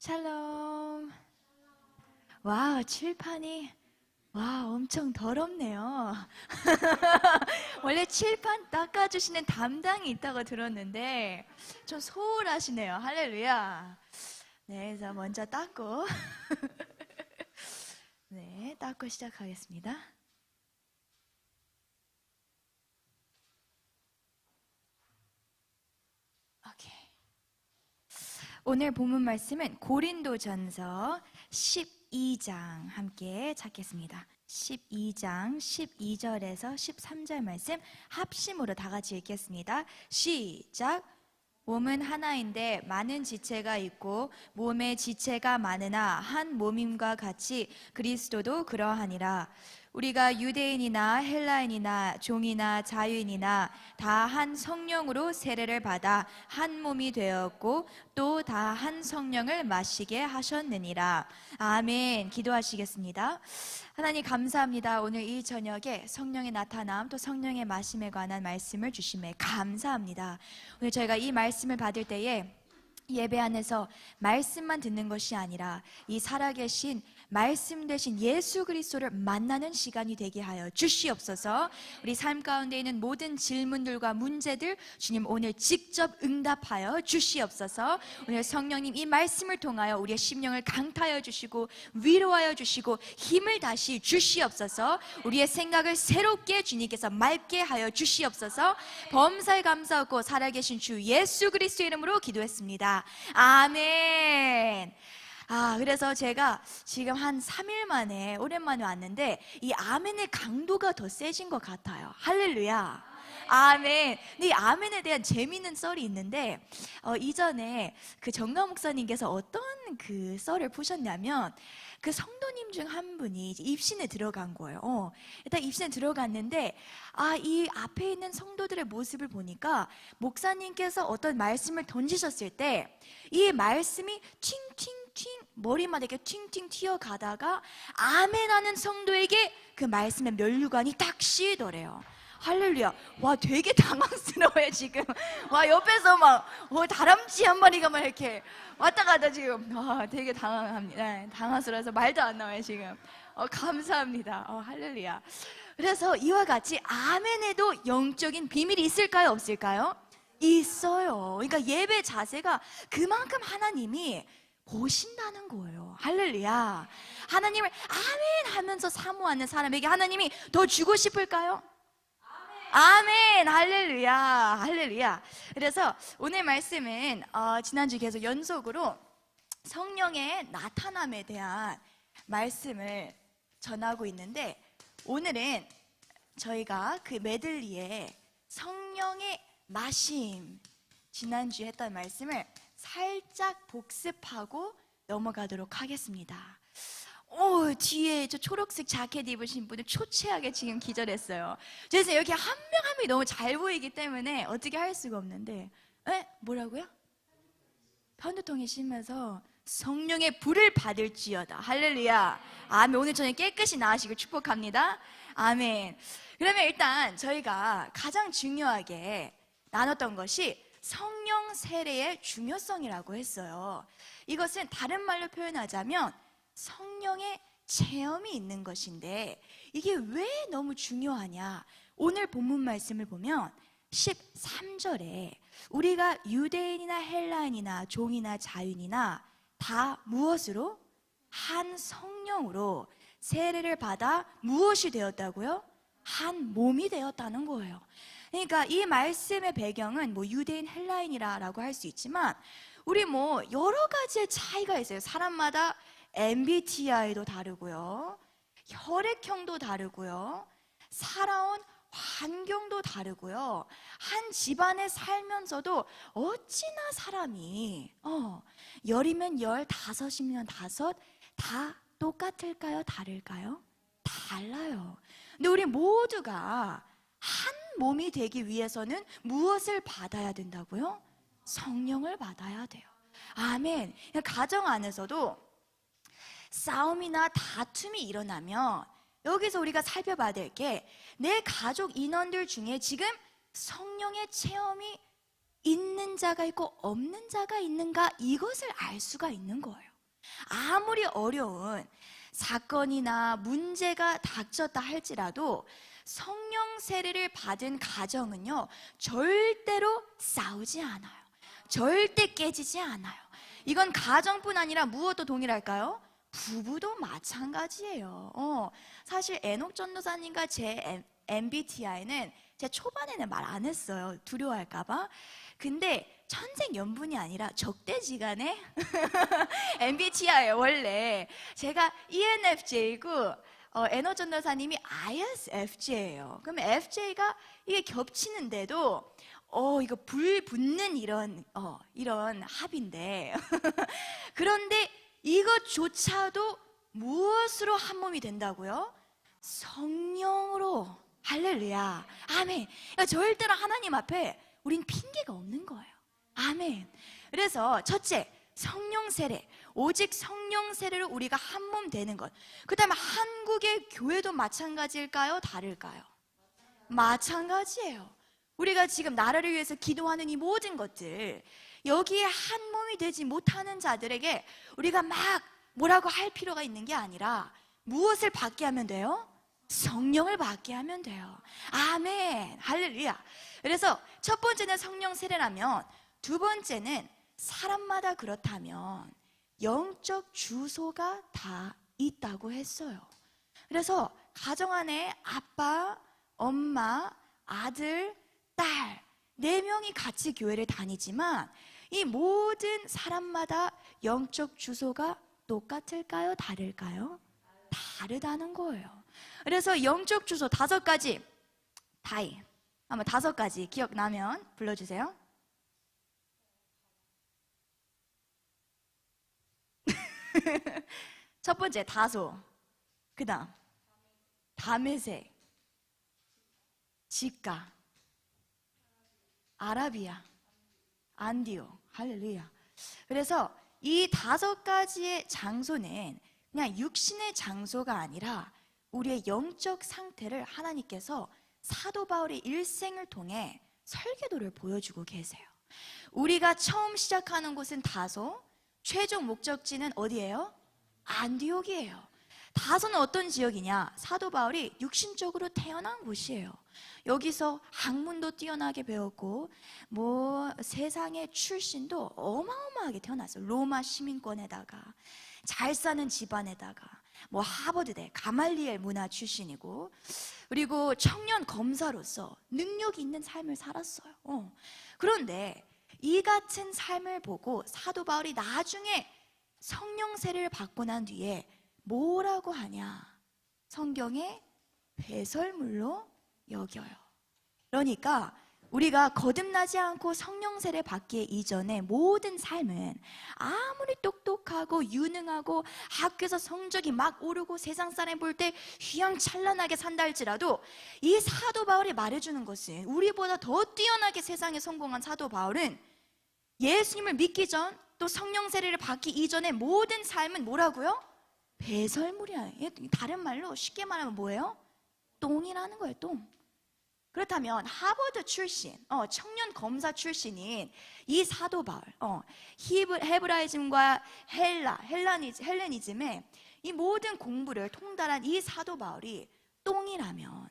샬롬. 와, 칠판이 엄청 더럽네요. 원래 칠판 닦아주시는 담당이 있다고 들었는데 좀 소홀하시네요. 할렐루야. 네, 그래서 먼저 닦고 네, 닦고 시작하겠습니다. 오케이. 오늘 본문 말씀은 고린도전서 12장 함께 찾겠습니다. 12장 12절에서 13절 말씀 합심으로 다 같이 읽겠습니다. 시작. 몸은 하나인데 많은 지체가 있고 몸의 지체가 많으나 한 몸임과 같이 그리스도도 그러하니라. 우리가 유대인이나 헬라인이나 종이나 자유인이나 다 한 성령으로 세례를 받아 한 몸이 되었고 또 다 한 성령을 마시게 하셨느니라. 아멘. 기도하시겠습니다. 하나님 감사합니다. 오늘 이 저녁에 성령의 나타남 또 성령의 마심에 관한 말씀을 주심에 감사합니다. 오늘 저희가 이 말씀을 받을 때에 예배 안에서 말씀만 듣는 것이 아니라 이 살아계신 말씀 되신 예수 그리스도를 만나는 시간이 되게 하여 주시옵소서. 우리 삶 가운데 있는 모든 질문들과 문제들 주님 오늘 직접 응답하여 주시옵소서. 오늘 성령님 이 말씀을 통하여 우리의 심령을 강타하여 주시고 위로하여 주시고 힘을 다시 주시옵소서. 우리의 생각을 새롭게 주님께서 맑게 하여 주시옵소서. 범사에 감사하고 살아계신 주 예수 그리스도의 이름으로 기도했습니다. 아멘. 그래서 제가 지금 한 3일 만에 오랜만에 왔는데 이 아멘의 강도가 더 세진 것 같아요. 할렐루야. 아멘. 근데 이 아멘에 대한 재미있는 썰이 있는데 이전에 그 정강 목사님께서 어떤 그 썰을 푸셨냐면 그 성도님 중 한 분이 이제 입신에 들어간 거예요. 일단 입신에 들어갔는데 이 앞에 있는 성도들의 모습을 보니까 목사님께서 어떤 말씀을 던지셨을 때 이 말씀이 팅팅팅 머리마다 이렇게 팅팅 튀어가다가 아멘 하는 성도에게 그 말씀의 면류관이 딱 씌더래요. 할렐루야. 와, 되게 당황스러워요 지금. 와, 옆에서 막 다람쥐 한 마리가 막 이렇게 왔다 갔다 지금 되게 당황합니다. 네, 당황스러워서 말도 안 나와요 지금. 감사합니다. 할렐루야. 그래서 이와 같이 아멘에도 영적인 비밀이 있을까요, 없을까요? 있어요. 그러니까 예배 자세가 그만큼 하나님이 보신다는 거예요. 할렐루야. 하나님을 아멘 하면서 사모하는 사람에게 하나님이 더 주고 싶을까요? 아멘. 할렐루야. 할렐루야. 그래서 오늘 말씀은 지난주 계속 연속으로 성령의 나타남에 대한 말씀을 전하고 있는데 오늘은 저희가 그 메들리에 성령의 마심 지난주에 했던 말씀을 살짝 복습하고 넘어가도록 하겠습니다. 뒤에 저 초록색 자켓 입으신 분들 초췌하게 지금 기절했어요. 그래서 여기 한 명 한 명이 너무 잘 보이기 때문에 어떻게 할 수가 없는데 뭐라고요? 편두통이 심해서 성령의 불을 받을지어다. 할렐루야. 아멘. 오늘 저녁 깨끗이 나으시길 축복합니다. 아멘. 그러면 일단 저희가 가장 중요하게 나눴던 것이 성령 세례의 중요성이라고 했어요. 이것은 다른 말로 표현하자면 성령의 체험이 있는 것인데 이게 왜 너무 중요하냐? 오늘 본문 말씀을 보면 13절에 우리가 유대인이나 헬라인이나 종이나 자유인이나 다 무엇으로? 한 성령으로 세례를 받아 무엇이 되었다고요? 한 몸이 되었다는 거예요. 그러니까 이 말씀의 배경은 유대인 헬라인이라고 할 수 있지만 우리 여러 가지의 차이가 있어요. 사람마다 MBTI도 다르고요, 혈액형도 다르고요, 살아온 환경도 다르고요, 한 집안에 살면서도 어찌나 사람이 열이면 열, 다섯이면 다섯 다 똑같을까요? 다를까요? 달라요. 근데 우리 모두가 한 몸이 되기 위해서는 무엇을 받아야 된다고요? 성령을 받아야 돼요. 아멘. 가정 안에서도 싸움이나 다툼이 일어나면 여기서 우리가 살펴봐야 될 게 내 가족 인원들 중에 지금 성령의 체험이 있는 자가 있고 없는 자가 있는가, 이것을 알 수가 있는 거예요. 아무리 어려운 사건이나 문제가 닥쳤다 할지라도 성령 세례를 받은 가정은요, 절대로 싸우지 않아요. 절대 깨지지 않아요. 이건 가정뿐 아니라 무엇도 동일할까요? 부부도 마찬가지예요. 사실 에녹 전도사님과 제 MBTI는 제 초반에는 말 안 했어요. 두려워할까봐. 근데 천생연분이 아니라 적대지간에 MBTI예요. 원래 제가 ENFJ고 에녹 전도사님이 ISFJ예요. 그럼 FJ가 이게 겹치는데도 이거 불 붙는 이런 합인데 그런데 이것조차도 무엇으로 한 몸이 된다고요? 성령으로. 할렐루야. 아멘. 그러니까 절대로 하나님 앞에 우린 핑계가 없는 거예요. 아멘. 그래서 첫째, 성령 세례. 오직 성령 세례로 우리가 한 몸 되는 것. 그 다음에 한국의 교회도 마찬가지일까요? 다를까요? 마찬가지예요. 우리가 지금 나라를 위해서 기도하는 이 모든 것들, 여기에 한 몸이 되지 못하는 자들에게 우리가 막 뭐라고 할 필요가 있는 게 아니라 무엇을 받게 하면 돼요? 성령을 받게 하면 돼요. 아멘. 할렐루야. 그래서 첫 번째는 성령 세례라면, 두 번째는 사람마다 그렇다면 영적 주소가 다 있다고 했어요. 그래서 가정 안에 아빠, 엄마, 아들, 딸 4명이 같이 교회를 다니지만 이 모든 사람마다 영적 주소가 똑같을까요? 다를까요? 다르다는 거예요. 그래서 영적 주소 5가지 다이 아마 5가지 기억나면 불러주세요. 첫 번째 다소, 그 다음 다메섹, 직가, 아라비아, 안디오. 할렐루야. 그래서 이 5가지의 장소는 그냥 육신의 장소가 아니라 우리의 영적 상태를 하나님께서 사도 바울의 일생을 통해 설계도를 보여주고 계세요. 우리가 처음 시작하는 곳은 다소, 최종 목적지는 어디예요? 안디옥이에요. 다소는 어떤 지역이냐? 사도 바울이 육신적으로 태어난 곳이에요. 여기서 학문도 뛰어나게 배웠고 세상의 출신도 어마어마하게 태어났어요. 로마 시민권에다가 잘 사는 집안에다가 하버드대 가말리엘 문화 출신이고, 그리고 청년 검사로서 능력이 있는 삶을 살았어요. 그런데 이 같은 삶을 보고 사도 바울이 나중에 성령 세례를 받고 난 뒤에 뭐라고 하냐? 성경에 배설물로 여겨요. 그러니까 우리가 거듭나지 않고 성령 세례 받기 이전의 모든 삶은 아무리 똑똑하고 유능하고 학교에서 성적이 막 오르고 세상 사람 볼 때 휘황찬란하게 산다 할지라도, 이 사도 바울이 말해주는 것은, 우리보다 더 뛰어나게 세상에 성공한 사도 바울은 예수님을 믿기 전, 또 성령 세례를 받기 이전의 모든 삶은 뭐라고요? 배설물이야. 다른 말로 쉽게 말하면 뭐예요? 똥이라는 거예요. 똥. 그렇다면 하버드 출신, 청년 검사 출신인 이 사도 바울, 헤브라이즘과 헬레니즘의 이 모든 공부를 통달한 이 사도 바울이 똥이라면,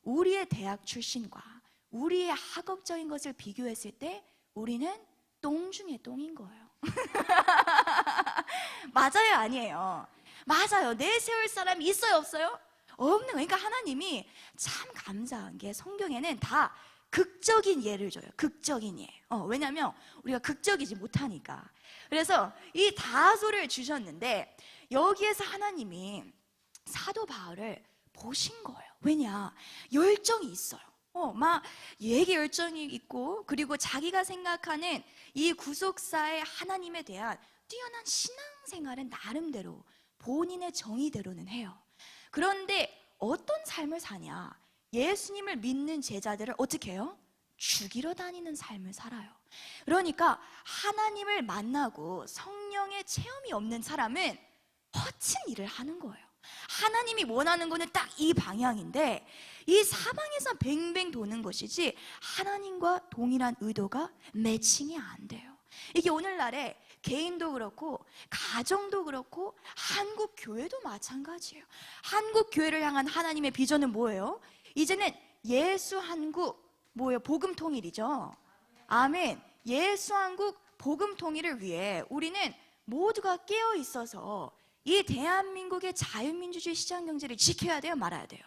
우리의 대학 출신과 우리의 학업적인 것을 비교했을 때 우리는 똥 중에 똥인 거예요. 맞아요, 아니에요? 맞아요. 내세울 사람이 있어요, 없어요? 없는 거예요. 그러니까 하나님이 참 감사한 게 성경에는 다 극적인 예를 줘요. 극적인 예. 왜냐하면 우리가 극적이지 못하니까. 그래서 이 다소를 주셨는데 여기에서 하나님이 사도 바울을 보신 거예요. 왜냐? 열정이 있어요. 막 얘기 열정이 있고, 그리고 자기가 생각하는 이 구속사의 하나님에 대한 뛰어난 신앙생활은 나름대로 본인의 정의대로는 해요. 그런데 어떤 삶을 사냐? 예수님을 믿는 제자들을 어떻게 해요? 죽이러 다니는 삶을 살아요. 그러니까 하나님을 만나고 성령의 체험이 없는 사람은 허친 일을 하는 거예요. 하나님이 원하는 거는 딱 이 방향인데 이 사방에서 뱅뱅 도는 것이지 하나님과 동일한 의도가 매칭이 안 돼요. 이게 오늘날에 개인도 그렇고 가정도 그렇고 한국 교회도 마찬가지예요. 한국 교회를 향한 하나님의 비전은 뭐예요? 이제는 예수 한국 뭐예요? 복음 통일이죠. 아멘. 예수 한국 복음 통일을 위해 우리는 모두가 깨어 있어서 이 대한민국의 자유민주주의 시장경제를 지켜야 돼요? 말아야 돼요?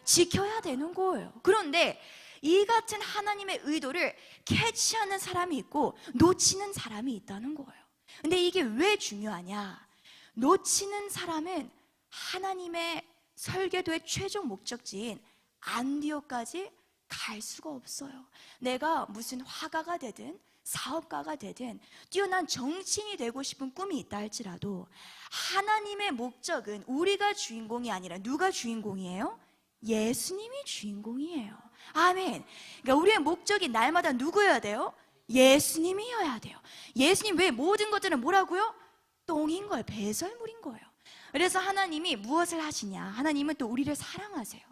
지켜야 되는 거예요. 그런데 이 같은 하나님의 의도를 캐치하는 사람이 있고 놓치는 사람이 있다는 거예요. 근데 이게 왜 중요하냐? 놓치는 사람은 하나님의 설계도의 최종 목적지인 안디옥까지 갈 수가 없어요. 내가 무슨 화가가 되든 사업가가 되든 뛰어난 정치인이 되고 싶은 꿈이 있다 할지라도 하나님의 목적은 우리가 주인공이 아니라 누가 주인공이에요? 예수님이 주인공이에요. 아멘. 그러니까 우리의 목적이 날마다 누구여야 돼요? 예수님이어야 돼요. 예수님 외에 모든 것들은 뭐라고요? 똥인 거예요. 배설물인 거예요. 그래서 하나님이 무엇을 하시냐? 하나님은 또 우리를 사랑하세요.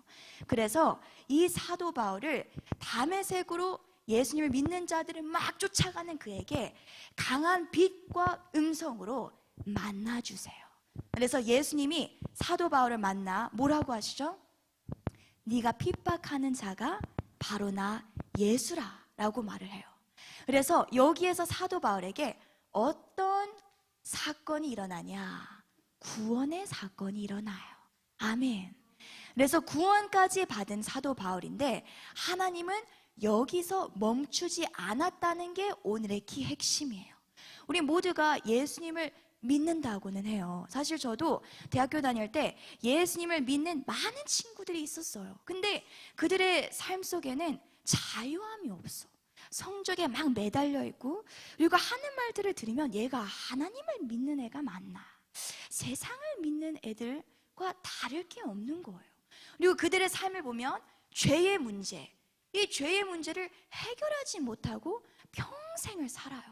그래서 이 사도 바울을 다메섹으로 예수님을 믿는 자들을 막 쫓아가는 그에게 강한 빛과 음성으로 만나주세요. 그래서 예수님이 사도 바울을 만나 뭐라고 하시죠? 네가 핍박하는 자가 바로 나 예수라 라고 말을 해요. 그래서 여기에서 사도 바울에게 어떤 사건이 일어나냐? 구원의 사건이 일어나요. 아멘. 그래서 구원까지 받은 사도 바울인데 하나님은 여기서 멈추지 않았다는 게 오늘의 키 핵심이에요. 우리 모두가 예수님을 믿는다고는 해요. 사실 저도 대학교 다닐 때 예수님을 믿는 많은 친구들이 있었어요. 근데 그들의 삶 속에는 자유함이 없어. 성적에 막 매달려 있고, 그리고 하는 말들을 들으면 얘가 하나님을 믿는 애가 맞나? 세상을 믿는 애들과 다를 게 없는 거예요. 그리고 그들의 삶을 보면 죄의 문제, 이 죄의 문제를 해결하지 못하고 평생을 살아요.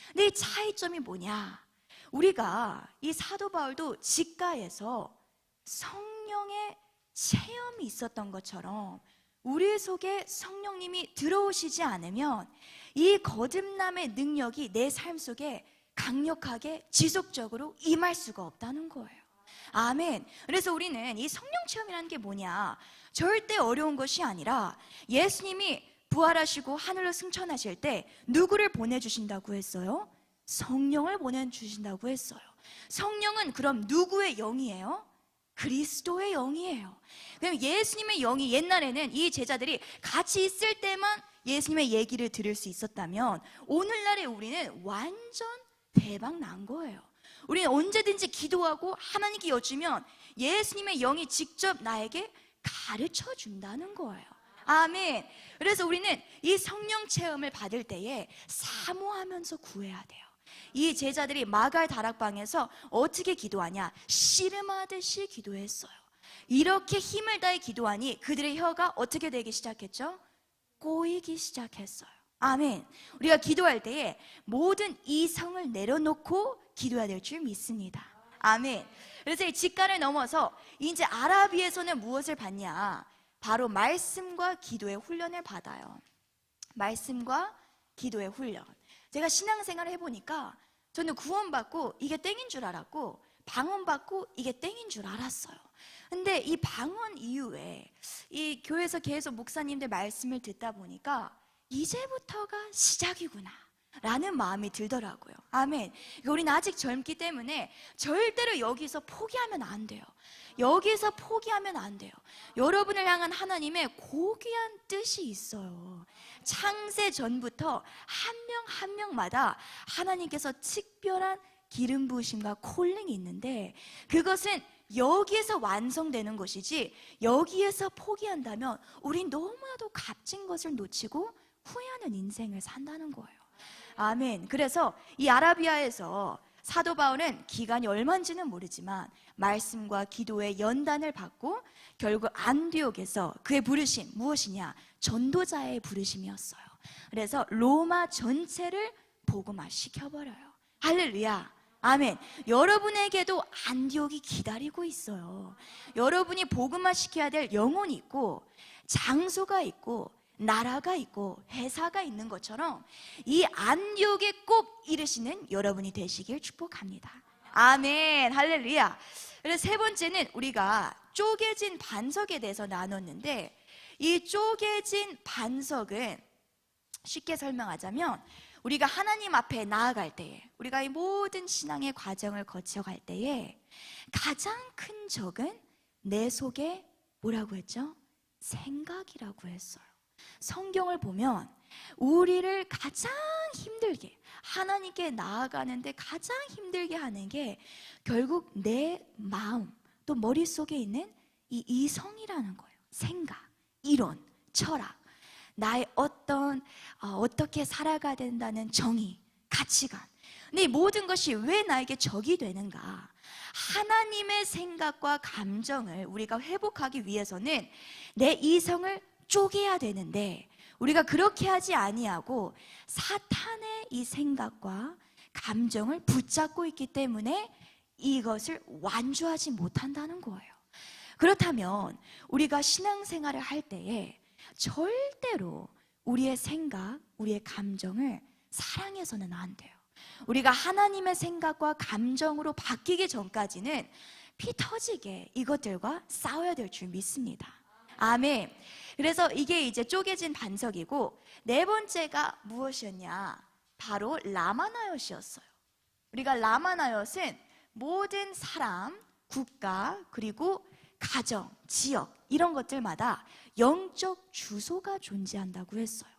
근데 이 차이점이 뭐냐? 우리가 이 사도 바울도 직가에서 성령의 체험이 있었던 것처럼 우리 속에 성령님이 들어오시지 않으면 이 거듭남의 능력이 내 삶 속에 강력하게 지속적으로 임할 수가 없다는 거예요. 아멘. 그래서 우리는 이 성령 체험이라는 게 뭐냐? 절대 어려운 것이 아니라 예수님이 부활하시고 하늘로 승천하실 때 누구를 보내주신다고 했어요? 성령을 보내주신다고 했어요. 성령은 그럼 누구의 영이에요? 그리스도의 영이에요. 그럼 예수님의 영이 옛날에는 이 제자들이 같이 있을 때만 예수님의 얘기를 들을 수 있었다면 오늘날에 우리는 완전 대박 난 거예요. 우리는 언제든지 기도하고 하나님께 여쭈면 예수님의 영이 직접 나에게 가르쳐 준다는 거예요. 아멘. 그래서 우리는 이 성령 체험을 받을 때에 사모하면서 구해야 돼요. 이 제자들이 마갈 다락방에서 어떻게 기도하냐? 씨름하듯이 기도했어요. 이렇게 힘을 다해 기도하니 그들의 혀가 어떻게 되기 시작했죠? 꼬이기 시작했어요. 아멘. 우리가 기도할 때에 모든 이성을 내려놓고 기도해야 될 줄 믿습니다. 아멘. 그래서 이 직간을 넘어서 이제 아라비에서는 무엇을 받냐? 바로 말씀과 기도의 훈련을 받아요. 말씀과 기도의 훈련. 제가 신앙생활을 해보니까 저는 구원받고 이게 땡인 줄 알았고 방언받고 이게 땡인 줄 알았어요. 근데 이 방언 이후에 이 교회에서 계속 목사님들 말씀을 듣다 보니까 이제부터가 시작이구나 라는 마음이 들더라고요. 아멘. 우리는 아직 젊기 때문에 절대로 여기서 포기하면 안 돼요. 여기서 포기하면 안 돼요. 여러분을 향한 하나님의 고귀한 뜻이 있어요. 창세 전부터 한 명 한 명마다 하나님께서 특별한 기름 부으심과 콜링이 있는데 그것은 여기에서 완성되는 것이지 여기에서 포기한다면 우린 너무나도 값진 것을 놓치고 후회하는 인생을 산다는 거예요. 아멘. 그래서 이 아라비아에서 사도 바울은 기간이 얼마인지는 모르지만 말씀과 기도의 연단을 받고 결국 안디옥에서 그의 부르심 무엇이냐? 전도자의 부르심이었어요. 그래서 로마 전체를 복음화 시켜버려요. 할렐루야. 아멘. 여러분에게도 안디옥이 기다리고 있어요. 여러분이 복음화 시켜야 될 영혼이 있고 장소가 있고 나라가 있고 회사가 있는 것처럼 이 안디옥에 꼭 이르시는 여러분이 되시길 축복합니다. 아멘, 할렐루야. 그래서 세 번째는 우리가 쪼개진 반석에 대해서 나눴는데, 이 쪼개진 반석은 쉽게 설명하자면 우리가 하나님 앞에 나아갈 때에, 우리가 이 모든 신앙의 과정을 거쳐갈 때에 가장 큰 적은 내 속에 뭐라고 했죠? 생각이라고 했어요. 성경을 보면 우리를 가장 힘들게, 하나님께 나아가는데 가장 힘들게 하는 게 결국 내 마음, 또 머릿속에 있는 이 이성이라는 거예요. 생각, 이론, 철학, 나의 어떻게 살아가야 된다는 정의, 가치관. 근데 이 모든 것이 왜 나에게 적이 되는가? 하나님의 생각과 감정을 우리가 회복하기 위해서는 내 이성을 쪼개야 되는데, 우리가 그렇게 하지 아니하고 사탄의 이 생각과 감정을 붙잡고 있기 때문에 이것을 완주하지 못한다는 거예요. 그렇다면 우리가 신앙생활을 할 때에 절대로 우리의 생각, 우리의 감정을 사랑해서는 안 돼요. 우리가 하나님의 생각과 감정으로 바뀌기 전까지는 피 터지게 이것들과 싸워야 될 줄 믿습니다. 아멘. 그래서 이게 이제 쪼개진 반석이고, 네 번째가 무엇이었냐? 바로 라마나옅이었어요. 우리가 라마나옅은 모든 사람, 국가, 그리고 가정, 지역, 이런 것들마다 영적 주소가 존재한다고 했어요.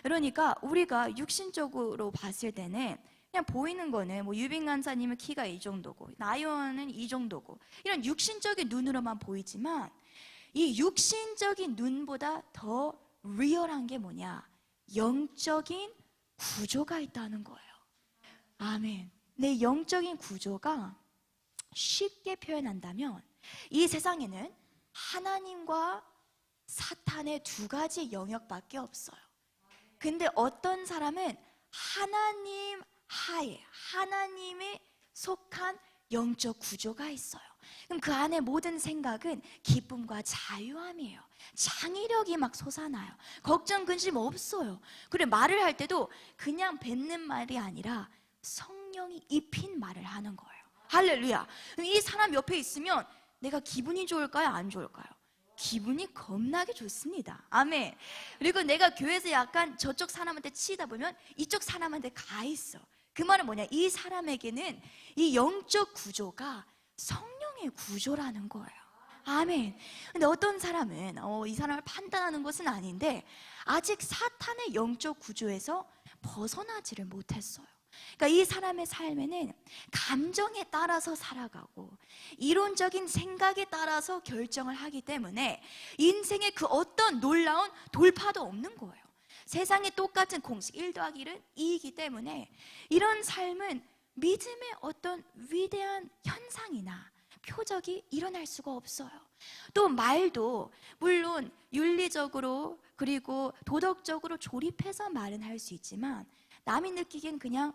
그러니까 우리가 육신적으로 봤을 때는 그냥 보이는 거는 뭐 유빈 간사님은 키가 이 정도고, 나연은 이 정도고, 이런 육신적인 눈으로만 보이지만 이 육신적인 눈보다 더 리얼한 게 뭐냐? 영적인 구조가 있다는 거예요. 아멘. 내 영적인 구조가 쉽게 표현한다면 이 세상에는 하나님과 사탄의 두 가지 영역밖에 없어요. 근데 어떤 사람은 하나님 하에, 하나님에 속한 영적 구조가 있어요. 그럼 그 안에 모든 생각은 기쁨과 자유함이에요. 창의력이 막 솟아나요. 걱정 근심 없어요. 그래, 말을 할 때도 그냥 뱉는 말이 아니라 성령이 입힌 말을 하는 거예요. 할렐루야. 이 사람 옆에 있으면 내가 기분이 좋을까요? 안 좋을까요? 기분이 겁나게 좋습니다. 아멘. 그리고 내가 교회에서 약간 저쪽 사람한테 치다 보면 이쪽 사람한테 가 있어. 그 말은 뭐냐? 이 사람에게는 이 영적 구조가 성령의 구조라는 거예요. 아멘. 근데 어떤 사람은 이 사람을 판단하는 것은 아닌데 아직 사탄의 영적 구조에서 벗어나지를 못했어요. 그러니까 이 사람의 삶에는 감정에 따라서 살아가고 이론적인 생각에 따라서 결정을 하기 때문에 인생의 그 어떤 놀라운 돌파도 없는 거예요. 세상에 똑같은 공식 1 더하기 1은 2이기 때문에 이런 삶은 믿음의 어떤 위대한 현상이나 표적이 일어날 수가 없어요. 또 말도 물론 윤리적으로 그리고 도덕적으로 조립해서 말은 할 수 있지만 남이 느끼기엔 그냥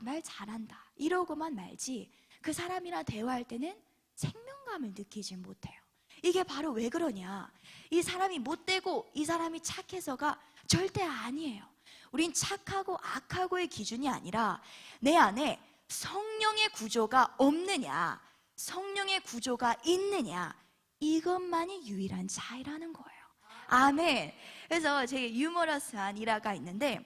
말 잘한다 이러고만 말지 그 사람이랑 대화할 때는 생명감을 느끼지 못해요. 이게 바로 왜 그러냐? 이 사람이 못되고 이 사람이 착해서가 절대 아니에요. 우린 착하고 악하고의 기준이 아니라 내 안에 성령의 구조가 없느냐, 성령의 구조가 있느냐, 이것만이 유일한 차이라는 거예요. 아멘. 그래서 되게 유머러스한 일화가 있는데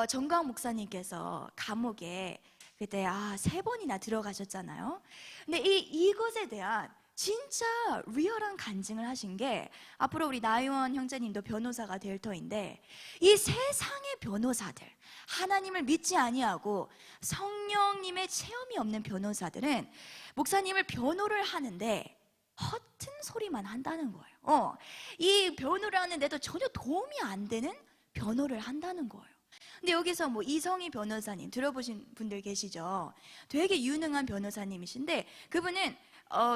정광 목사님께서 감옥에 그때 3번이나 들어가셨잖아요. 근데 이것에 대한 진짜 리얼한 간증을 하신 게, 앞으로 우리 나유원 형제님도 변호사가 될 터인데, 이 세상의 변호사들, 하나님을 믿지 아니하고 성령님의 체험이 없는 변호사들은 목사님을 변호를 하는데 허튼 소리만 한다는 거예요. 이 변호를 하는데도 전혀 도움이 안 되는 변호를 한다는 거예요. 근데 여기서 뭐 이성희 변호사님 들어보신 분들 계시죠? 되게 유능한 변호사님이신데 그분은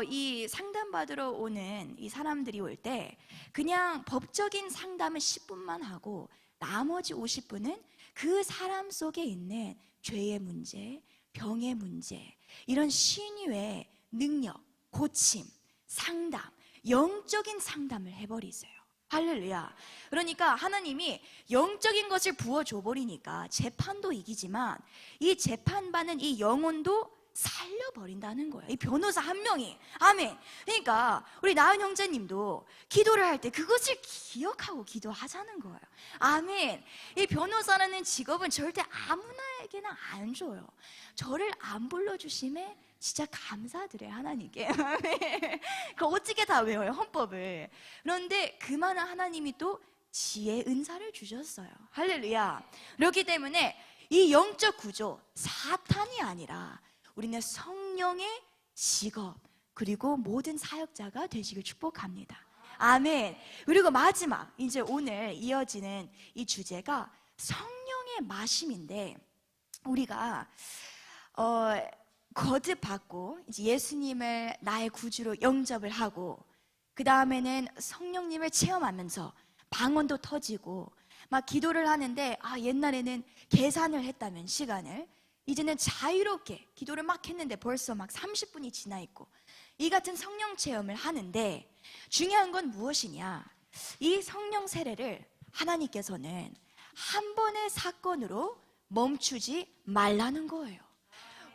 이 상담받으러 오는 이 사람들이 올 때 그냥 법적인 상담을 10분만 하고 나머지 50분은 그 사람 속에 있는 죄의 문제, 병의 문제, 이런 신유의 능력, 고침, 상담, 영적인 상담을 해버리세요. 할렐루야. 그러니까 하나님이 영적인 것을 부어줘 버리니까 재판도 이기지만 이 재판받는 이 영혼도 살려버린다는 거예요. 이 변호사 한 명이. 아멘. 그러니까 우리 나은 형제님도 기도를 할 때 그것을 기억하고 기도하자는 거예요. 아멘. 이 변호사라는 직업은 절대 아무나에게나 안 줘요. 저를 안 불러주심에 진짜 감사드려요, 하나님께. 그 어떻게 다 외워요, 헌법을. 그런데 그 많은 하나님이 또 지혜 은사를 주셨어요. 할렐루야. 그렇기 때문에 이 영적 구조, 사탄이 아니라 우리는 성령의 직업, 그리고 모든 사역자가 되시길 축복합니다. 아멘. 그리고 마지막, 이제 오늘 이어지는 이 주제가 성령의 마심인데, 우리가 거듭받고 이제 예수님을 나의 구주로 영접을 하고, 그 다음에는 성령님을 체험하면서 방언도 터지고 막 기도를 하는데, 옛날에는 계산을 했다면 시간을, 이제는 자유롭게 기도를 막 했는데 벌써 막 30분이 지나 있고, 이 같은 성령 체험을 하는데, 중요한 건 무엇이냐, 이 성령 세례를 하나님께서는 한 번의 사건으로 멈추지 말라는 거예요.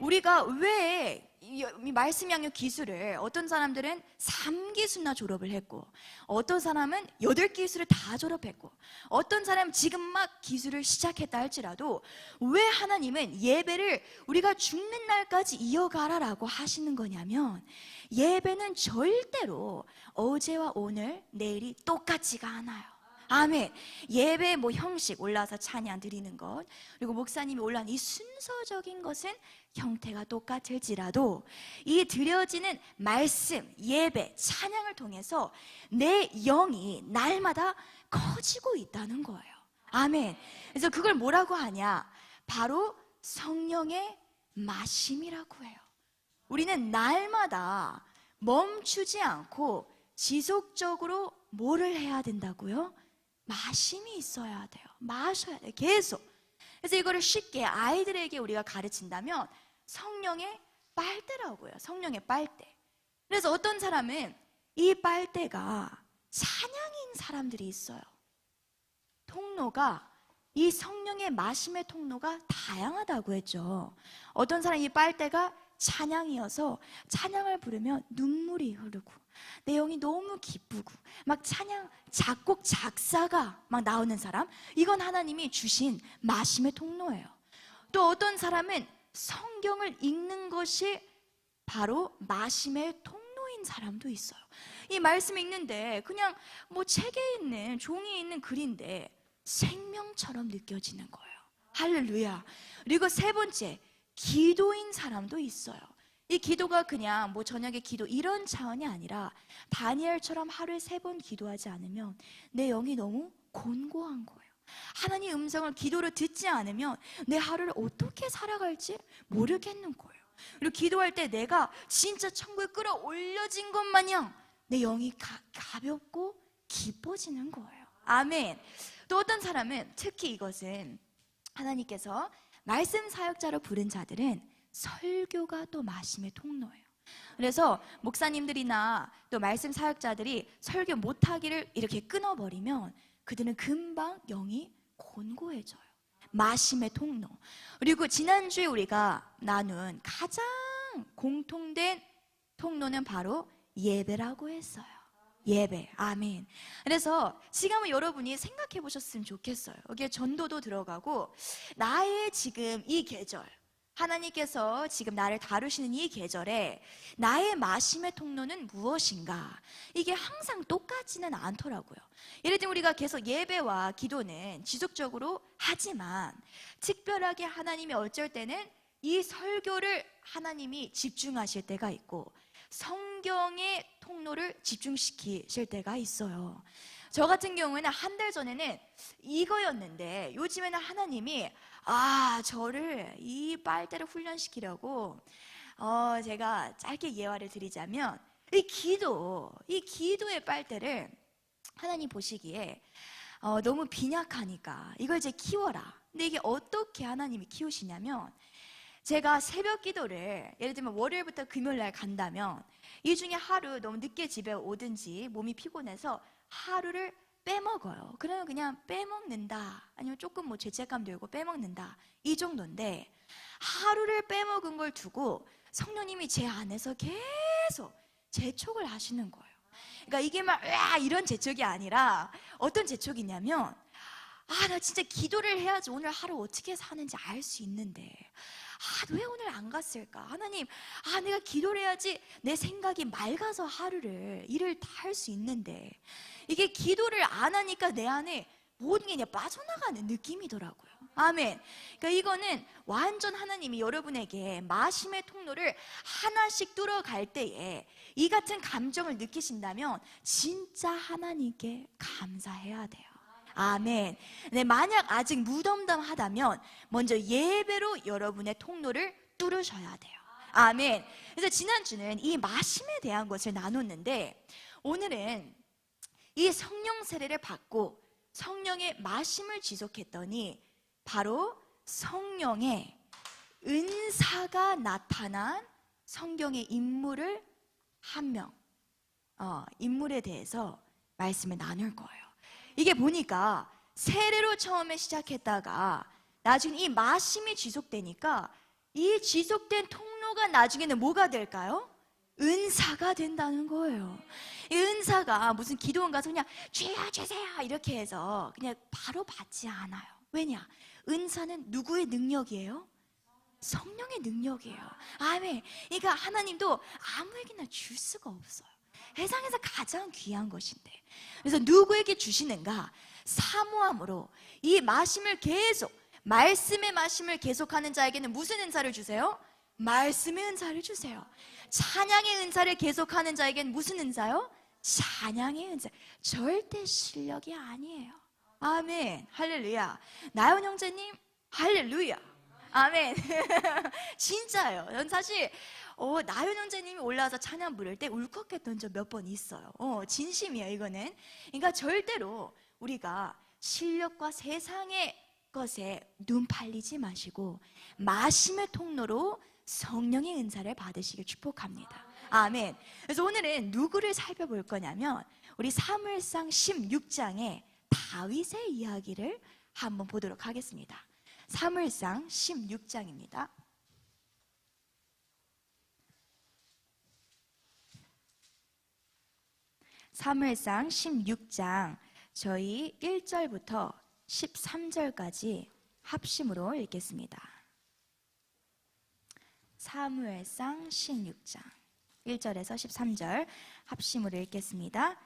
우리가 왜 이 말씀 양육 기술을, 어떤 사람들은 3기수나 졸업을 했고, 어떤 사람은 8기수를 다 졸업했고, 어떤 사람은 지금 막 기술을 시작했다 할지라도 왜 하나님은 예배를 우리가 죽는 날까지 이어가라라고 하시는 거냐면, 예배는 절대로 어제와 오늘, 내일이 똑같지가 않아요. 아멘. 예배 형식, 올라서 찬양 드리는 것, 그리고 목사님이 올라온 이 순서적인 것은 형태가 똑같을지라도 이 드려지는 말씀, 예배, 찬양을 통해서 내 영이 날마다 커지고 있다는 거예요. 아멘. 그래서 그걸 뭐라고 하냐, 바로 성령의 마심이라고 해요. 우리는 날마다 멈추지 않고 지속적으로 뭐를 해야 된다고요? 마심이 있어야 돼요. 마셔야 돼요. 계속. 그래서 이거를 쉽게 아이들에게 우리가 가르친다면 성령의 빨대라고요. 성령의 빨대. 그래서 어떤 사람은 이 빨대가 찬양인 사람들이 있어요. 통로가, 이 성령의 마심의 통로가 다양하다고 했죠. 어떤 사람이 이 빨대가 찬양이어서 찬양을 부르면 눈물이 흐르고 내용이 너무 기쁘고 막 찬양 작곡 작사가 막 나오는 사람, 이건 하나님이 주신 마심의 통로예요. 또 어떤 사람은 성경을 읽는 것이 바로 마심의 통로인 사람도 있어요. 이 말씀 읽는데 그냥 책에 있는, 종이에 있는 글인데 생명처럼 느껴지는 거예요. 할렐루야. 그리고 세 번째, 기도인 사람도 있어요. 이 기도가 그냥 저녁에 기도 이런 차원이 아니라, 다니엘처럼 하루에 3번 기도하지 않으면 내 영이 너무 곤고한 거예요. 하나님 음성을 기도로 듣지 않으면 내 하루를 어떻게 살아갈지 모르겠는 거예요. 그리고 기도할 때 내가 진짜 천국에 끌어올려진 것 마냥 내 영이 가볍고 기뻐지는 거예요. 아멘. 또 어떤 사람은, 특히 이것은 하나님께서 말씀 사역자로 부른 자들은 설교가 또 마심의 통로예요. 그래서 목사님들이나 또 말씀 사역자들이 설교 못하기를 이렇게 끊어버리면 그들은 금방 영이 곤고해져요. 마심의 통로. 그리고 지난주에 우리가 나눈 가장 공통된 통로는 바로 예배라고 했어요. 예배. 아멘. 그래서 지금은 여러분이 생각해 보셨으면 좋겠어요. 여기에 전도도 들어가고, 나의 지금 이 계절, 하나님께서 지금 나를 다루시는 이 계절에 나의 마심의 통로는 무엇인가? 이게 항상 똑같지는 않더라고요. 예를 들면 우리가 계속 예배와 기도는 지속적으로 하지만, 특별하게 하나님이 어쩔 때는 이 설교를 하나님이 집중하실 때가 있고 성경의 통로를 집중시키실 때가 있어요. 저 같은 경우에는 한 달 전에는 이거였는데, 요즘에는 하나님이 저를 이 빨대를 훈련시키려고 제가 짧게 예화를 드리자면, 이 기도의 빨대를 하나님 보시기에 너무 빈약하니까 이걸 이제 키워라. 근데 이게 어떻게 하나님이 키우시냐면, 제가 새벽 기도를 예를 들면 월요일부터 금요일날 간다면 이 중에 하루 너무 늦게 집에 오든지 몸이 피곤해서 하루를 빼먹어요. 그러면 그냥 빼먹는다, 아니면 조금 뭐 죄책감 들고 빼먹는다, 이 정도인데 하루를 빼먹은 걸 두고 성령님이 제 안에서 계속 재촉을 하시는 거예요. 그러니까 이게 막 이런 재촉이 아니라 어떤 재촉이냐면, 나 진짜 기도를 해야지 오늘 하루 어떻게 사는지 알 수 있는데 왜 오늘 안 갔을까? 하나님, 내가 기도를 해야지 내 생각이 맑아서 하루를 일을 다 할 수 있는데, 이게 기도를 안 하니까 내 안에 모든 게 그냥 빠져나가는 느낌이더라고요. 아멘. 그러니까 이거는 완전 하나님이 여러분에게 마심의 통로를 하나씩 뚫어갈 때에 이 같은 감정을 느끼신다면 진짜 하나님께 감사해야 돼요. 아멘. 네, 만약 아직 무덤덤하다면 먼저 예배로 여러분의 통로를 뚫으셔야 돼요. 아멘. 그래서 지난주는 이 마심에 대한 것을 나눴는데, 오늘은 이 성령 세례를 받고 성령의 마심을 지속했더니 바로 성령의 은사가 나타난 성경의 인물을 한 명, 인물에 대해서 말씀을 나눌 거예요. 이게 보니까 세례로 처음에 시작했다가 나중에 이 마심이 지속되니까 이 지속된 통로가 나중에는 뭐가 될까요? 은사가 된다는 거예요. 이 은사가 무슨 기도원 가서 그냥 주여 주세요 이렇게 해서 그냥 바로 받지 않아요. 왜냐? 은사는 누구의 능력이에요? 성령의 능력이에요. 아멘. 그러니까 하나님도 아무에게나 줄 수가 없어요. 세상에서 가장 귀한 것인데, 그래서 누구에게 주시는가? 사모함으로 이 마심을 계속, 말씀의 마심을 계속하는 자에게는 무슨 은사를 주세요? 말씀의 은사를 주세요. 찬양의 은사를 계속하는 자에게는 무슨 은사요? 찬양의 은사. 절대 실력이 아니에요. 아멘. 할렐루야. 나연 형제님, 할렐루야. 아멘. 진짜예요. 전 사실 나연 형제님이 올라와서 찬양 부를 때 울컥했던 적 몇 번 있어요. 진심이에요, 이거는. 그러니까 절대로 우리가 실력과 세상의 것에 눈 팔리지 마시고 마심의 통로로 성령의 은사를 받으시길 축복합니다. 아멘. 그래서 오늘은 누구를 살펴볼 거냐면, 우리 사무엘상 16장의 다윗의 이야기를 한번 보도록 하겠습니다. 사무엘상 16장입니다. 사무엘상 16장 저희 1절부터 13절까지 합심으로 읽겠습니다. 사무엘상 16장 1절에서 13절 합심으로 읽겠습니다.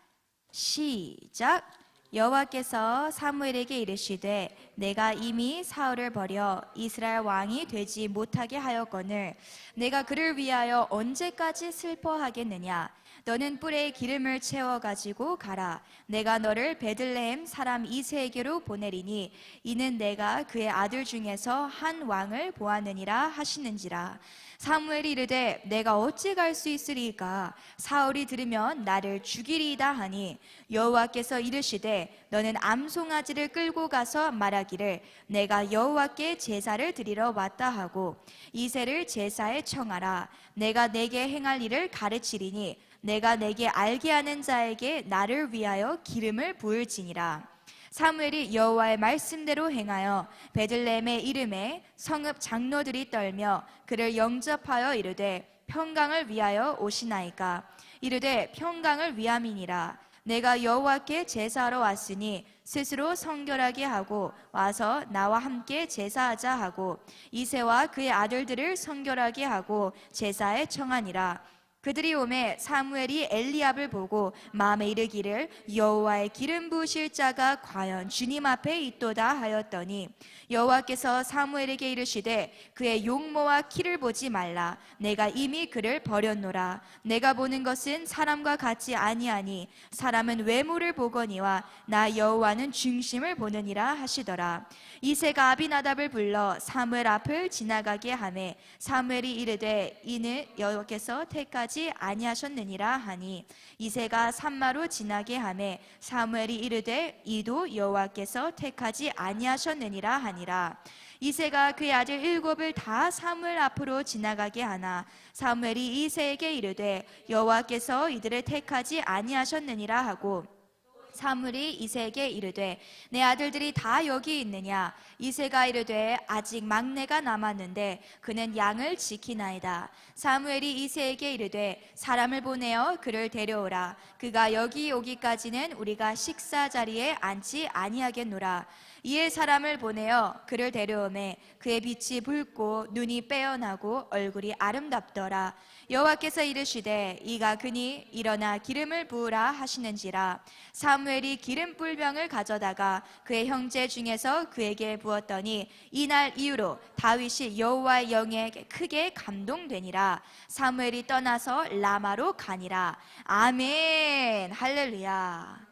시작. 여호와께서 사무엘에게 이르시되 내가 이미 사울을 버려 이스라엘 왕이 되지 못하게 하였거늘 내가 그를 위하여 언제까지 슬퍼하겠느냐. 너는 뿔에 기름을 채워 가지고 가라. 내가 너를 베들레헴 사람 이새에게로 보내리니 이는 내가 그의 아들 중에서 한 왕을 보았느니라 하시는지라. 사무엘이 이르되 내가 어찌 갈 수 있으리까? 사울이 들으면 나를 죽이리이다 하니 여호와께서 이르시되 너는 암송아지를 끌고 가서 말하기를 내가 여호와께 제사를 드리러 왔다 하고 이새를 제사에 청하라. 내가 내게 행할 일을 가르치리니 내가 내게 알게 하는 자에게 나를 위하여 기름을 부을지니라. 사무엘이 여호와의 말씀대로 행하여 베들레헴의 이름에 성읍 장로들이 떨며 그를 영접하여 이르되 평강을 위하여 오시나이까. 이르되 평강을 위함이니라. 내가 여호와께 제사하러 왔으니 스스로 성결하게 하고 와서 나와 함께 제사하자 하고 이새와 그의 아들들을 성결하게 하고 제사에 청하니라. 그들이 오매 사무엘이 엘리압을 보고 마음에 이르기를 여호와의 기름 부으실 자가 과연 주님 앞에 있도다 하였더니 여호와께서 사무엘에게 이르시되 그의 용모와 키를 보지 말라. 내가 이미 그를 버렸노라. 내가 보는 것은 사람과 같지 아니하니 사람은 외모를 보거니와 나 여호와는 중심을 보느니라 하시더라. 이새가 아비나답을 불러 사무엘 앞을 지나가게 하매 사무엘이 이르되 이는 여호와께서 택하지 아니하셨느니라 하니 이새가 산마로 지나게 하매 사무엘이 이르되 이도 여호와께서 택하지 아니하셨느니라 하니라. 이새가 그의 아들 7을 다 사무엘 앞으로 지나가게 하나 사무엘이 이새에게 이르되 여호와께서 이들을 택하지 아니하셨느니라 하고 사무엘이 이새에게 이르되 내 아들들이 다 여기 있느냐? 이새가 이르되 아직 막내가 남았는데 그는 양을 지키나이다. 사무엘이 이새에게 이르되 사람을 보내어 그를 데려오라. 그가 여기 오기까지는 우리가 식사 자리에 앉지 아니하겠노라. 이에 사람을 보내어 그를 데려오매 그의 빛이 붉고 눈이 빼어나고 얼굴이 아름답더라. 여호와께서 이르시되 이가 그니 일어나 기름을 부으라 하시는지라. 사무엘이 기름 뿔병을 가져다가 그의 형제 중에서 그에게 부었더니 이날 이후로 다윗이 여호와의 영에 크게 감동되니라. 사무엘이 떠나서 라마로 가니라. 아멘. 할렐루야.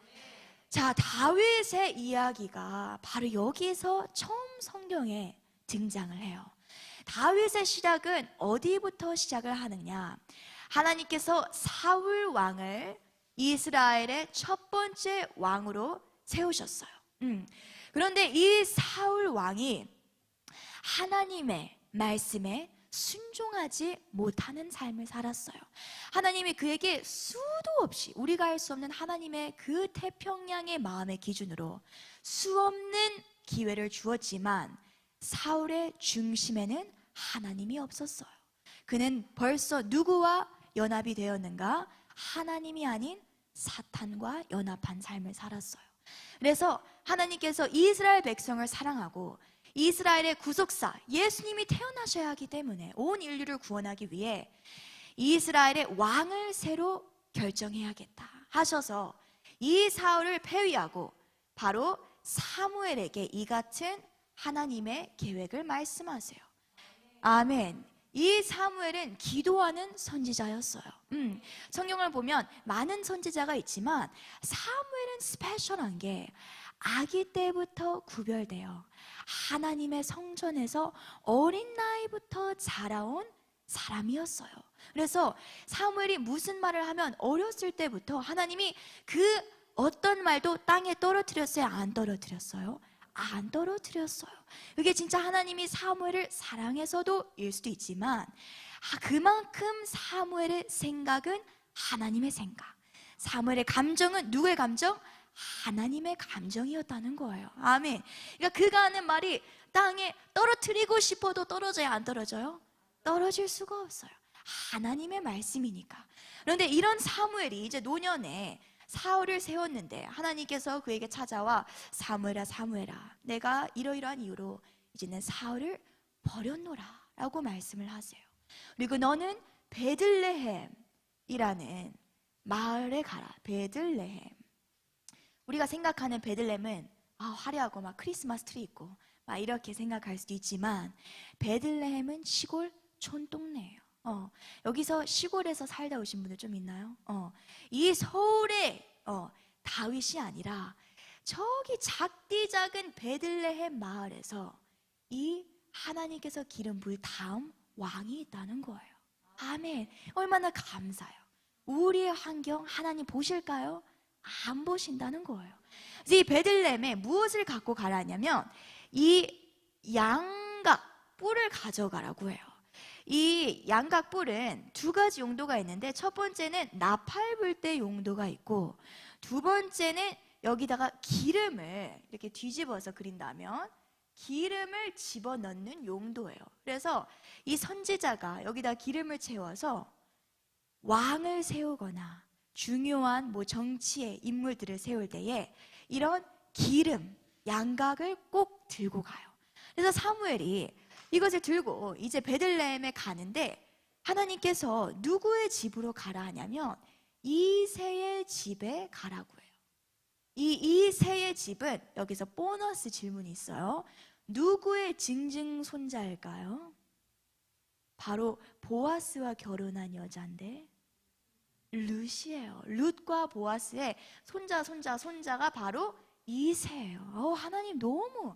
자, 다윗의 이야기가 바로 여기서 처음 성경에 등장을 해요. 다윗의 시작은 어디부터 시작을 하느냐? 하나님께서 사울 왕을 이스라엘의 첫 번째 왕으로 세우셨어요. 그런데 이 사울 왕이 하나님의 말씀에 순종하지 못하는 삶을 살았어요. 하나님이 그에게 수도 없이 우리가 알 수 없는 하나님의 그 태평양의 마음의 기준으로 수없는 기회를 주었지만 사울의 중심에는 하나님이 없었어요. 그는 벌써 누구와 연합이 되었는가? 하나님이 아닌 사탄과 연합한 삶을 살았어요. 그래서 하나님께서 이스라엘 백성을 사랑하고 이스라엘의 구속사 예수님이 태어나셔야 하기 때문에 온 인류를 구원하기 위해 이스라엘의 왕을 새로 결정해야겠다 하셔서 이 사울을 폐위하고 바로 사무엘에게 이 같은 하나님의 계획을 말씀하세요. 아멘. 이 사무엘은 기도하는 선지자였어요. 성경을 보면 많은 선지자가 있지만 사무엘은 스페셜한 게 아기 때부터 구별되어 하나님의 성전에서 어린 나이부터 자라온 사람이었어요. 그래서 사무엘이 무슨 말을 하면 어렸을 때부터 하나님이 그 어떤 말도 땅에 떨어뜨렸어요? 안 떨어뜨렸어요? 안 떨어뜨렸어요. 그게 진짜 하나님이 사무엘을 사랑해서도 일 수도 있지만 그만큼 사무엘의 생각은 하나님의 생각, 사무엘의 감정은 누구의 감정? 하나님의 감정이었다는 거예요. 아멘. 그러니까 그가 하는 말이 땅에 떨어뜨리고 싶어도 떨어져야 안 떨어져요? 떨어질 수가 없어요. 하나님의 말씀이니까. 그런데 이런 사무엘이 이제 노년에 사울을 세웠는데 하나님께서 그에게 찾아와 사무엘아 사무엘아 내가 이러이러한 이유로 이제는 사울을 버렸노라 라고 말씀을 하세요. 그리고 너는 베들레헴이라는 마을에 가라. 베들레헴. 우리가 생각하는 베들레헴은 화려하고 막 크리스마스 트리 있고 막 이렇게 생각할 수도 있지만 베들레헴은 시골 촌동네예요. 여기서 시골에서 살다 오신 분들 좀 있나요? 이 서울의 다윗이 아니라 저기 작디 작은 베들레헴 마을에서 이 하나님께서 기름 부을 다음 왕이 있다는 거예요. 아멘. 얼마나 감사해요. 우리의 환경 하나님 보실까요? 안 보신다는 거예요. 그래서 이 베들레헴에 무엇을 갖고 가라냐면 이 양각 뿔을 가져가라고 해요. 이 양각 뿔은 두 가지 용도가 있는데 첫 번째는 나팔 불 때 용도가 있고 두 번째는 여기다가 기름을 이렇게 뒤집어서 그린다면 기름을 집어넣는 용도예요. 그래서 이 선지자가 여기다 기름을 채워서 왕을 세우거나 중요한 정치의 인물들을 세울 때에 이런 기름, 양각을 꼭 들고 가요. 그래서 사무엘이 이것을 들고 이제 베들레헴에 가는데 하나님께서 누구의 집으로 가라 하냐면 이새의 집에 가라고 해요. 이 이새의 집은 여기서 보너스 질문이 있어요. 누구의 증증손자일까요? 바로 보아스와 결혼한 여자인데 룻이에요. 룻과 보아스의 손자가 바로 이새예요. 하나님 너무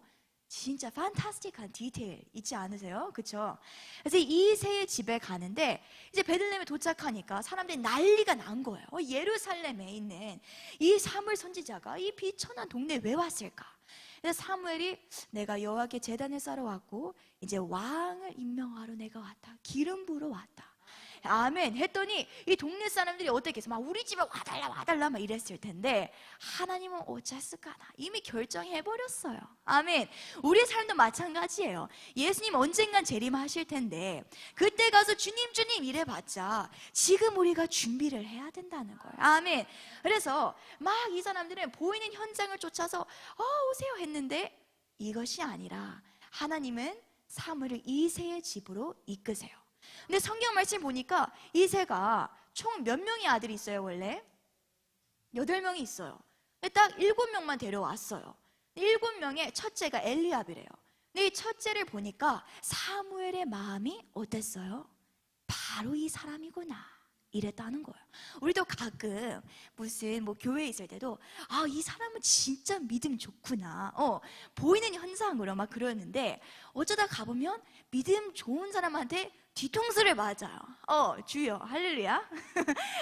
진짜 판타스틱한 디테일 있지 않으세요? 그렇죠? 그래서 이새의 집에 가는데 이제 베들레헴에 도착하니까 사람들이 난리가 난 거예요. 예루살렘에 있는 이 사무엘 선지자가 이 비천한 동네에 왜 왔을까? 그래서 사무엘이 내가 여호와께 제단을 쌓러 왔고 이제 왕을 임명하러 내가 왔다. 기름 부으러 왔다. 아멘 했더니 이 동네 사람들이 어떻게 해서 막 우리 집에 와달라 와달라 막 이랬을 텐데 하나님은 어쨌을까나 이미 결정해버렸어요. 아멘. 우리 삶도 마찬가지예요. 예수님 언젠간 재림하실 텐데 그때 가서 주님 주님 이래봤자 지금 우리가 준비를 해야 된다는 거예요. 아멘. 그래서 막 이 사람들은 보이는 현장을 쫓아서 오세요 했는데 이것이 아니라 하나님은 사무엘을 이새의 집으로 이끄세요. 근데 성경 말씀 보니까 이새가 총 몇 명의 아들이 있어요? 원래 8명이 있어요. 근데 딱 7명만 데려왔어요. 7명의 첫째가 엘리압이래요. 근데 이 첫째를 보니까 사무엘의 마음이 어땠어요? 바로 이 사람이구나 이랬다는 거예요. 우리도 가끔 무슨 교회에 있을 때도 이 사람은 진짜 믿음 좋구나 보이는 현상으로 막 그러는데 어쩌다 가보면 믿음 좋은 사람한테 뒤통수를 맞아요. 주여 할렐루야.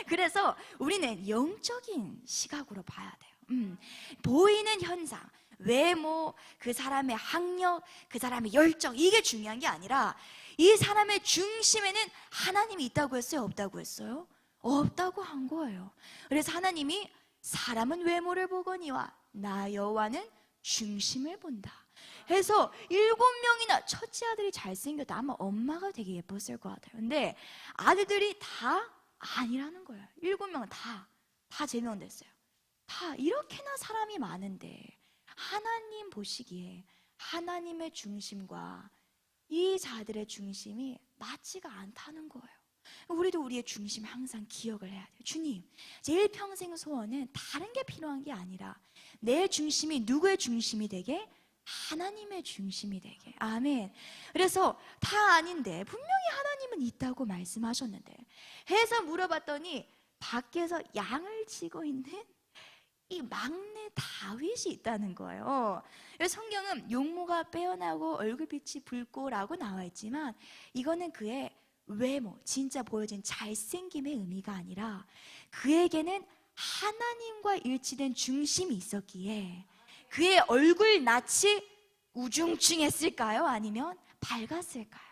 그래서 우리는 영적인 시각으로 봐야 돼요. 보이는 현상, 외모, 그 사람의 학력, 그 사람의 열정 이게 중요한 게 아니라 이 사람의 중심에는 하나님이 있다고 했어요? 없다고 했어요? 없다고 한 거예요. 그래서 하나님이 사람은 외모를 보거니와 나 여호와는 중심을 본다 해서 7명이나 첫째 아들이 잘생겼다. 아마 엄마가 되게 예뻤을 것 같아요. 근데 아들들이 다 아니라는 거예요. 7명은 다 제명됐어요. 다 이렇게나 사람이 많은데 하나님 보시기에 하나님의 중심과 이 자들의 중심이 맞지가 않다는 거예요. 우리도 우리의 중심 항상 기억을 해야 돼요. 주님, 제 일평생 소원은 다른 게 필요한 게 아니라 내 중심이 누구의 중심이 되게? 하나님의 중심이 되게. 아멘. 그래서 다 아닌데 분명히 하나님은 있다고 말씀하셨는데 해서 물어봤더니 밖에서 양을 치고 있는 이 막내 다윗이 있다는 거예요. 성경은 용모가 빼어나고 얼굴빛이 붉고라고 나와 있지만 이거는 그의 외모, 진짜 보여진 잘생김의 의미가 아니라 그에게는 하나님과 일치된 중심이 있었기에 그의 얼굴 낯이 우중충했을까요? 아니면 밝았을까요?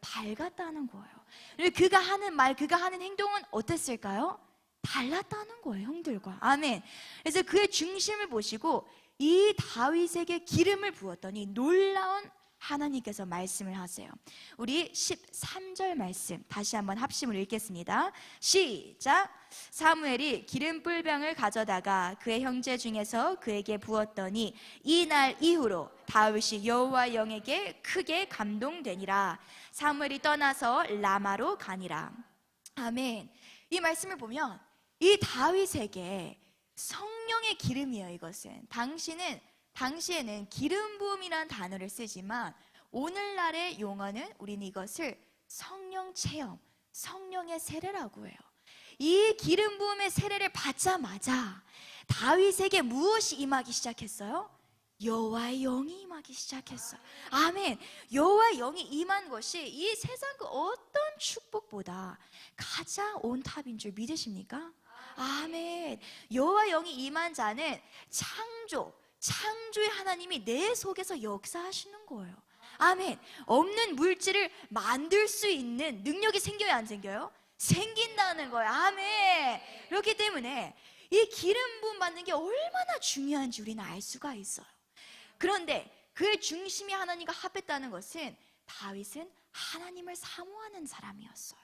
밝았다는 거예요. 그리고 그가 하는 말, 그가 하는 행동은 어땠을까요? 달랐다는 거예요, 형들과. 아멘. 그래서 그의 중심을 보시고 이 다윗에게 기름을 부었더니 놀라운 하나님께서 말씀을 하세요. 우리 13절 말씀 다시 한번 합심으로 읽겠습니다. 시작. 사무엘이 기름 뿔병을 가져다가 그의 형제 중에서 그에게 부었더니 이날 이후로 다윗이 여호와 영에게 크게 감동되니라. 사무엘이 떠나서 라마로 가니라. 아멘. 이 말씀을 보면 이 다윗에게 성령의 기름이에요. 이것은 당시에는 기름 부음이라는 단어를 쓰지만 오늘날의 용어는 우리는 이것을 성령 체험, 성령의 세례라고 해요. 이 기름 부음의 세례를 받자마자 다윗에게 무엇이 임하기 시작했어요? 여호와의 영이 임하기 시작했어요. 아멘. 여호와의 영이 임한 것이 이 세상 그 어떤 축복보다 가장 온탑인 줄 믿으십니까? 아멘. 여호와의 영이 임한 자는 창조의 하나님이 내 속에서 역사하시는 거예요. 아멘. 없는 물질을 만들 수 있는 능력이 생겨요, 안 생겨요? 생긴다는 거예요. 아멘. 그렇기 때문에 이 기름 부음 받는 게 얼마나 중요한지 우리는 알 수가 있어요. 그런데 그의 중심이 하나님과 합했다는 것은 다윗은 하나님을 사모하는 사람이었어요.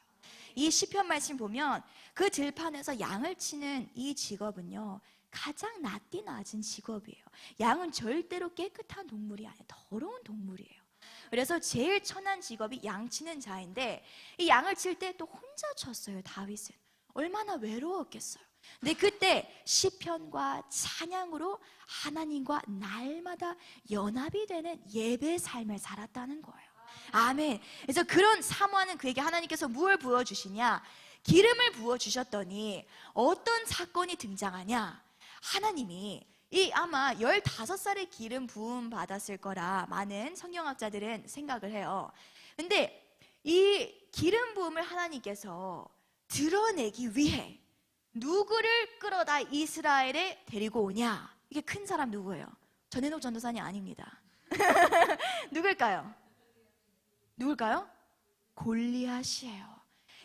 이 시편 말씀 보면 그 들판에서 양을 치는 이 직업은요 가장 낮디 낮은 직업이에요. 양은 절대로 깨끗한 동물이 아니에요. 더러운 동물이에요. 그래서 제일 천한 직업이 양 치는 자인데 이 양을 칠 때 또 혼자 쳤어요. 다윗은 얼마나 외로웠겠어요. 근데 그때 시편과 찬양으로 하나님과 날마다 연합이 되는 예배 삶을 살았다는 거예요. 아멘. 그래서 그런 사모하는 그에게 하나님께서 무엇을 부어주시냐? 기름을 부어주셨더니 어떤 사건이 등장하냐? 하나님이 이 아마 15살에 기름 부음 받았을 거라 많은 성경학자들은 생각을 해요. 근데 이 기름 부음을 하나님께서 드러내기 위해 누구를 끌어다 이스라엘에 데리고 오냐? 이게 큰 사람 누구예요? 전해녹 전도사님 아닙니다. 누굴까요? 골리앗이에요.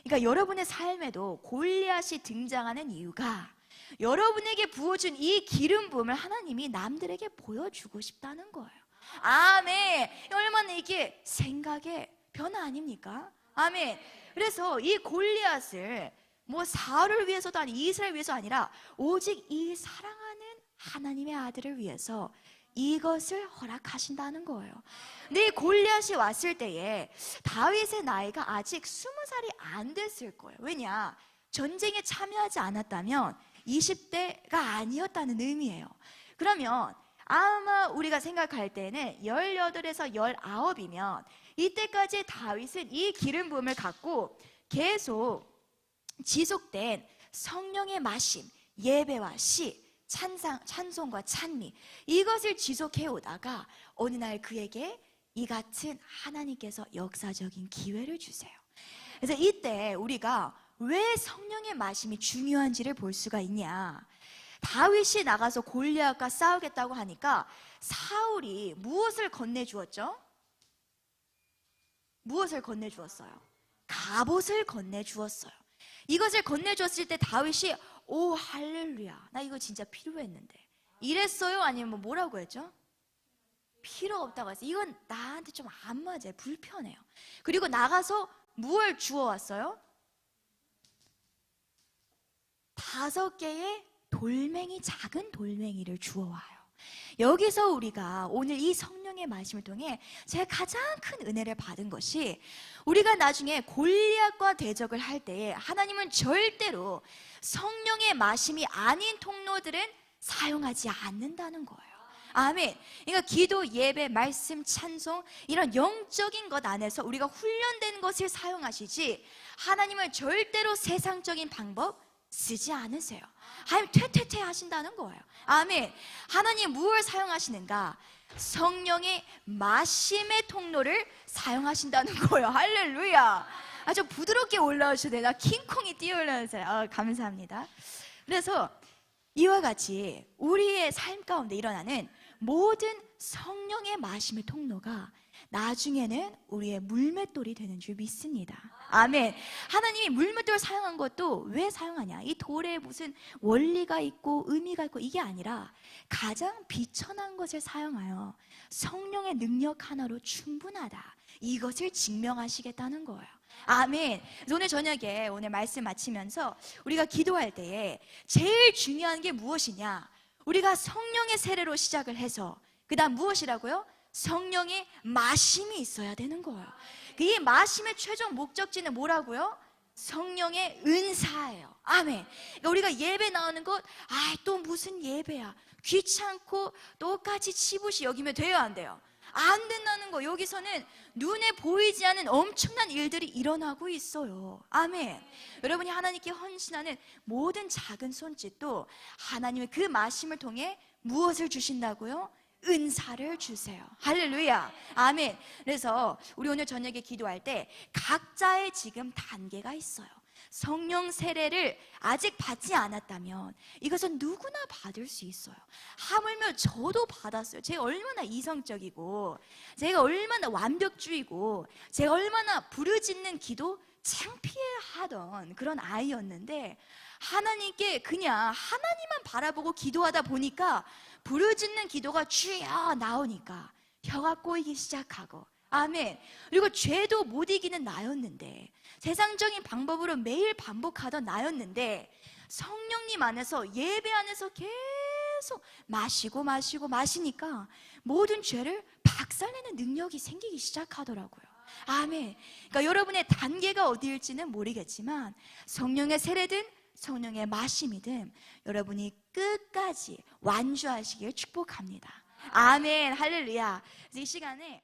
그러니까 여러분의 삶에도 골리앗이 등장하는 이유가 여러분에게 부어준 이 기름 부음을 하나님이 남들에게 보여주고 싶다는 거예요. 아멘. 얼마나 이게 생각의 변화 아닙니까? 아멘. 그래서 이 골리앗을 뭐 사울을 위해서도 아니 이스라엘 위해서 아니라 오직 이 사랑하는 하나님의 아들을 위해서 이것을 허락하신다는 거예요. 근데 이 골리앗이 왔을 때에 다윗의 나이가 아직 20살이 안 됐을 거예요. 왜냐? 전쟁에 참여하지 않았다면 20대가 아니었다는 의미예요. 그러면 아마 우리가 생각할 때는 18에서 19이면 이때까지 다윗은 이 기름 부음을 갖고 계속 지속된 성령의 마심, 예배와 시, 찬송과 찬미, 이것을 지속해 오다가 어느 날 그에게 이 같은 하나님께서 역사적인 기회를 주세요. 그래서 이때 우리가 왜 성령의 마심이 중요한지를 볼 수가 있냐. 다윗이 나가서 골리앗과 싸우겠다고 하니까 사울이 무엇을 건네주었죠? 무엇을 건네주었어요? 갑옷을 건네주었어요. 이것을 건네줬을 때 다윗이 오 할렐루야, 나 이거 진짜 필요했는데 이랬어요? 아니면 뭐라고 했죠? 필요 없다고 했어요. 이건 나한테 좀 안 맞아요. 불편해요. 그리고 나가서 무엇을 주워왔어요? 5개의 돌멩이, 작은 돌멩이를 주워와요. 여기서 우리가 오늘 이 성령의 말씀을 통해 제가 가장 큰 은혜를 받은 것이 우리가 나중에 골리앗과 대적을 할 때에 하나님은 절대로 성령의 마심이 아닌 통로들은 사용하지 않는다는 거예요. 아멘. 그러니까 기도, 예배, 말씀, 찬송 이런 영적인 것 안에서 우리가 훈련된 것을 사용하시지 하나님은 절대로 세상적인 방법 쓰지 않으세요. 하나님 퇴퇴퇴 하신다는 거예요. 아멘. 하나님 무엇을 사용하시는가? 성령의 마심의 통로를 사용하신다는 거예요. 할렐루야. 아주 부드럽게 올라오셔야 나 킹콩이 뛰어올라오세요. 감사합니다. 그래서 이와 같이 우리의 삶 가운데 일어나는 모든 성령의 마심의 통로가 나중에는 우리의 물맷돌이 되는 줄 믿습니다. 아멘. 하나님이 물맷돌을 사용한 것도 왜 사용하냐? 이 돌에 무슨 원리가 있고 의미가 있고 이게 아니라 가장 비천한 것을 사용하여 성령의 능력 하나로 충분하다, 이것을 증명하시겠다는 거예요. 아멘. 오늘 저녁에 오늘 말씀 마치면서 우리가 기도할 때에 제일 중요한 게 무엇이냐? 우리가 성령의 세례로 시작을 해서 그 다음 무엇이라고요? 성령의 마심이 있어야 되는 거예요. 이 마심의 최종 목적지는 뭐라고요? 성령의 은사예요. 아멘. 그러니까 우리가 예배 나오는 것, 또 무슨 예배야, 귀찮고 똑같이 치부시 여기면 돼요, 안 돼요? 안 된다는 거. 여기서는 눈에 보이지 않는 엄청난 일들이 일어나고 있어요. 아멘. 여러분이 하나님께 헌신하는 모든 작은 손짓도 하나님의 그 마심을 통해 무엇을 주신다고요? 은사를 주세요. 할렐루야. 아멘. 그래서 우리 오늘 저녁에 기도할 때 각자의 지금 단계가 있어요. 성령 세례를 아직 받지 않았다면 이것은 누구나 받을 수 있어요. 하물며 저도 받았어요. 제가 얼마나 이성적이고 제가 얼마나 완벽주의고 제가 얼마나 부르짖는 기도 창피해하던 그런 아이였는데 하나님께 그냥 하나님만 바라보고 기도하다 보니까 부르짖는 기도가 주여 나오니까 혀가 꼬이기 시작하고, 아멘. 그리고 죄도 못 이기는 나였는데, 세상적인 방법으로 매일 반복하던 나였는데 성령님 안에서, 예배 안에서 계속 마시니까 모든 죄를 박살내는 능력이 생기기 시작하더라고요. 아멘. 그러니까 여러분의 단계가 어디일지는 모르겠지만 성령의 세례든 성령의 마심이든 여러분이 끝까지 완주하시길 축복합니다. 아멘. 할렐루야. 이 시간에